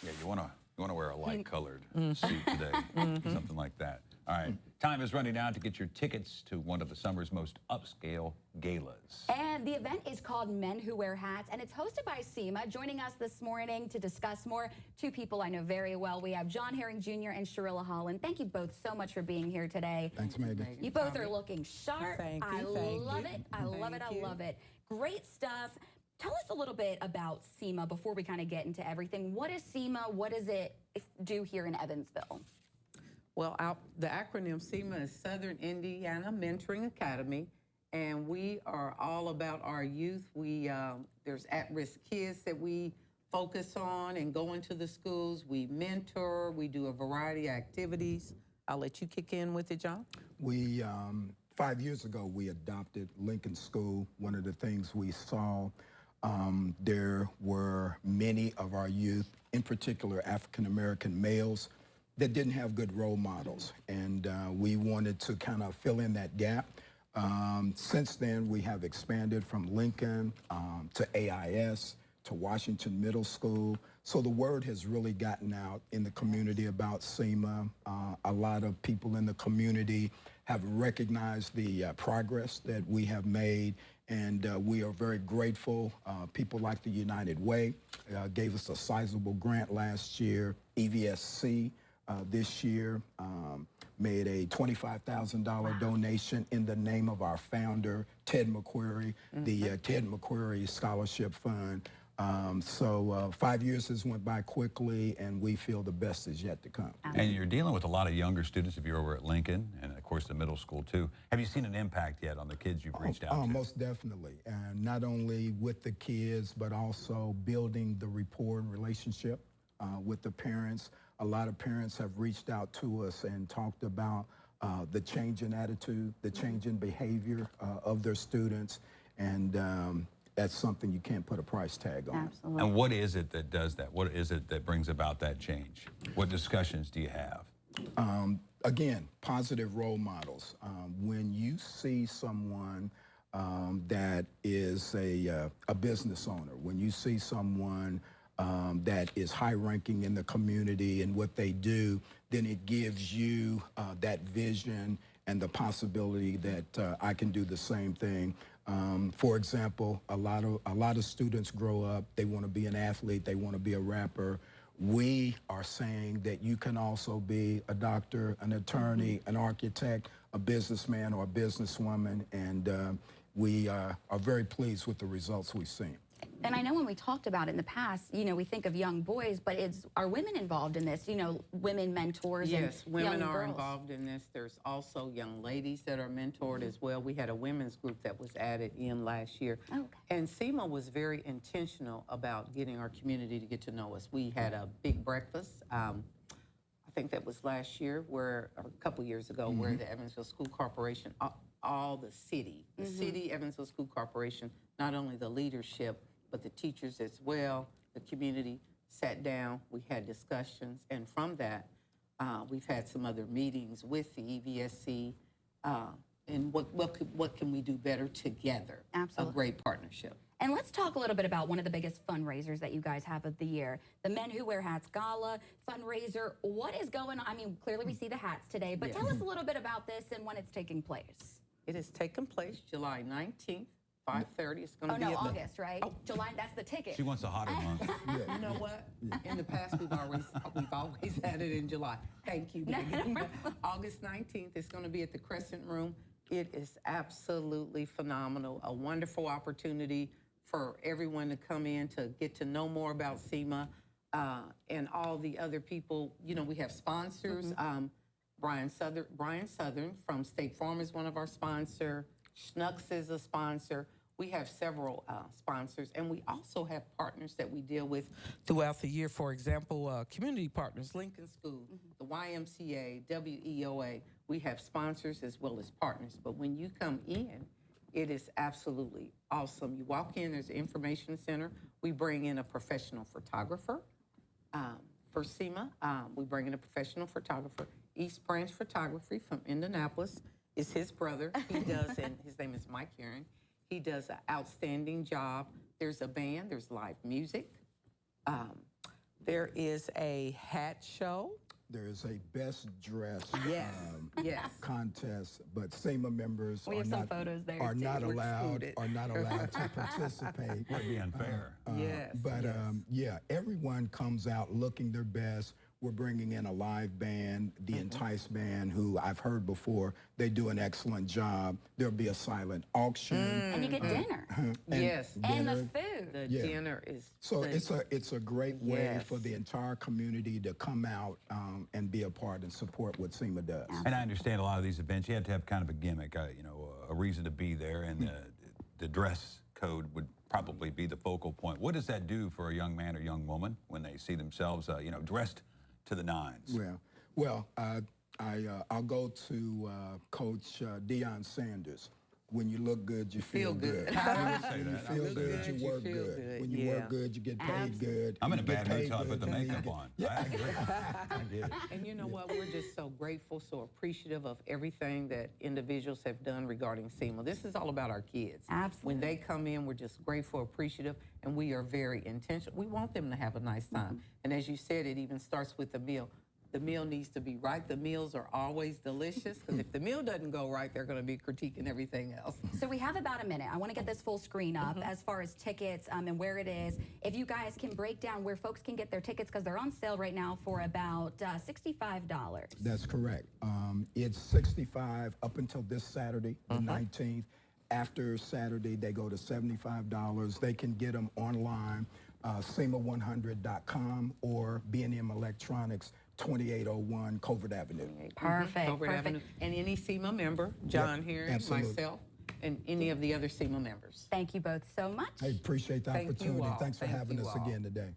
Yeah, you wanna wear a light-colored suit today, something like that. All right, time is running out to get your tickets to one of the summer's most upscale galas. And the event is called Men Who Wear Hats, and it's hosted by SIMA. Joining us this morning to discuss more, two people I know very well. We have John Herring Jr. and Sharilla Holland. Thank you both so much for being here today. Thanks, Megan. You both are looking sharp. Thank you. I love it. I love it. Thank I you. love it. Great stuff. Tell us a little bit about SIMA before we kind of get into everything. What is SIMA? What does it do here in Evansville? Well, the acronym SIMA is Southern Indiana Mentoring Academy, and we are all about our youth. There's at-risk kids that we focus on and go into the schools. We mentor. We do a variety of activities. I'll let you kick in with it, John. We 5 years ago we adopted Lincoln School. One of the things we saw, there were many of our youth, in particular African American males, that didn't have good role models, and we wanted to kind of fill in that gap. Since then, we have expanded from Lincoln to AIS to Washington Middle School. So the word has really gotten out in the community about SIMA. A lot of people in the community have recognized the progress that we have made, and we are very grateful. People like the United Way gave us a sizable grant last year. EVSC this year made a $25,000 donation in the name of our founder, Ted McQuarrie, the Ted McQuarrie Scholarship Fund. So 5 years has went by quickly, and we feel the best is yet to come. And you're dealing with a lot of younger students if you're over at Lincoln, and of course the middle school too. Have you seen an impact yet on the kids you've reached out to? Most definitely, and not only with the kids, but also building the rapport and relationship with the parents. A lot of parents have reached out to us and talked about the change in attitude, the change in behavior of their students, and that's something you can't put a price tag on. Absolutely. And what is it that does that? What is it that brings about that change? What discussions do you have? Again, positive role models. When you see someone that is a business owner, when you see someone that is high-ranking in the community and what they do, then it gives you that vision and the possibility that I can do the same thing. For example, a lot of students grow up, they want to be an athlete, they want to be a rapper. We are saying that you can also be a doctor, an attorney, an architect, a businessman or a businesswoman, and we are very pleased with the results we've seen. And I know when we talked about it in the past, you know, we think of young boys, but are women involved in this? You know, women mentors Yes, and women young are girls. involved in this. There's also young ladies that are mentored as well. We had a women's group that was added in last year. Okay. And SIMA was very intentional about getting our community to get to know us. We had a big breakfast. I think that was last year, or a couple years ago, where the Evansville School Corporation, all the city, Evansville School Corporation, not only the leadership, but the teachers as well, the community sat down, we had discussions, and from that, we've had some other meetings with the EVSC, and what can we do better together? Absolutely. A great partnership. And let's talk a little bit about one of the biggest fundraisers that you guys have of the year, the Men Who Wear Hats Gala Fundraiser. What is going on? I mean, clearly we see the hats today, but tell us a little bit about this and when it's taking place. It has taken place July 19th. 5:30. It's going to Oh, be no, at August, right? Oh. July, that's the ticket. She wants a hotter month. You know what? In the past, we've always had it in July. Thank you, Megan. August 19th is going to be at the Crescent Room. It is absolutely phenomenal. A wonderful opportunity for everyone to come in to get to know more about SIMA and all the other people. You know, we have sponsors. Brian Southern from State Farm is one of our sponsors. Schnucks is a sponsor. We have several sponsors, and we also have partners that we deal with throughout the year. For example, community partners, Lincoln School, the YMCA, WEOA. We have sponsors as well as partners. But when you come in, it is absolutely awesome. You walk in, there's an information center. We bring in a professional photographer. For SIMA, we bring in a professional photographer. East Branch Photography from Indianapolis is his brother. He does, and his name is Mike Herring. He does an outstanding job. There's a band, there's live music. There is a hat show. There is a best dressed Yes, yes. contest, but SIMA members We are have some not photos there, are too. not We're allowed excluded. to participate. Would be unfair. Yes, But yes. yeah, everyone comes out looking their best. We're bringing in a live band, the Entice Band, who I've heard before. They do an excellent job. There'll be a silent auction. And you get dinner. Yes. And the dinner. food. The Yeah. dinner is So it's a great way Yes. for the entire community to come out and be a part and support what SIMA does. And I understand a lot of these events, you have to have kind of a gimmick, you know, a reason to be there, and the dress code would probably be the focal point. What does that do for a young man or young woman when they see themselves, you know, dressed to the nines? Well, I'll go to Coach Deion Sanders. When you look good, you feel good. I would say When you that. feel look good, you good, you work feel good. good. When you Yeah. work good, you get paid good. I'm in a You get bad mood paid till I good, put the then you makeup get- on. I agree. I get it. And you know what? We're just so grateful, so appreciative of everything that individuals have done regarding SIMA. This is all about our kids. Absolutely. When they come in, we're just grateful, appreciative, and we are very intentional. We want them to have a nice time. And as you said, it even starts with the meal. The meal needs to be right. The meals are always delicious, because if the meal doesn't go right, they're going to be critiquing everything else. So we have about a minute. I want to get this full screen up as far as tickets and where it is. If you guys can break down where folks can get their tickets, because they're on sale right now for about $65. That's correct. It's $65 up until this Saturday, the 19th. After Saturday, they go to $75. They can get them online, SIMA100.com or B&M Electronics, 2801 Covert Avenue. Perfect. Covert Perfect. Avenue. And any SIMA member, John here, absolutely. myself, and any of the other SIMA members. Thank you both so much. Hey, appreciate the Thank you opportunity. all. Thanks for Thank having you us all. again today.